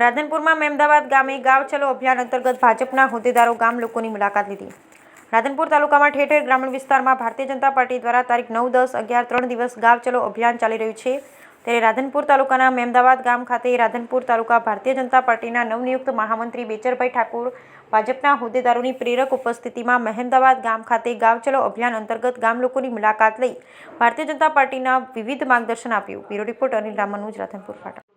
રાધનપુરમાં મેમદાવાદ ગામે ગાંવ ચલો અભિયાન અંતર્ગત ભાજપના હોદ્દેદારો ગામ લોકોની મુલાકાત લીધી। રાધનપુર તાલુકામાં ઠેર ઠેર ગ્રામીણ વિસ્તારમાં ભારતીય જનતા પાર્ટી દ્વારા તારીખ 9, 10, 11, 3 દિવસ ગાંવ ચલો અભિયાન ચાલી રહ્યું છે। ત્યારે રાધનપુર તાલુકાના મેમદાવાદ ગામ ખાતે રાધનપુર તાલુકા ભારતીય જનતા પાર્ટીના નવનિયુક્ત મહામંત્રી બેચરભાઈ ઠાકોર ભાજપના હોદ્દેદારોની પ્રેરક ઉપસ્થિતિમાં મહેમદાવાદ ગામ ખાતે ગાંવ ચલો અભિયાન અંતર્ગત ગામ લોકોની મુલાકાત લઈ ભારતીય જનતા પાર્ટીના વિવિધ માર્ગદર્શન આપ્યું। Bureau report Anil Ramanuj, Radhanpur Patan.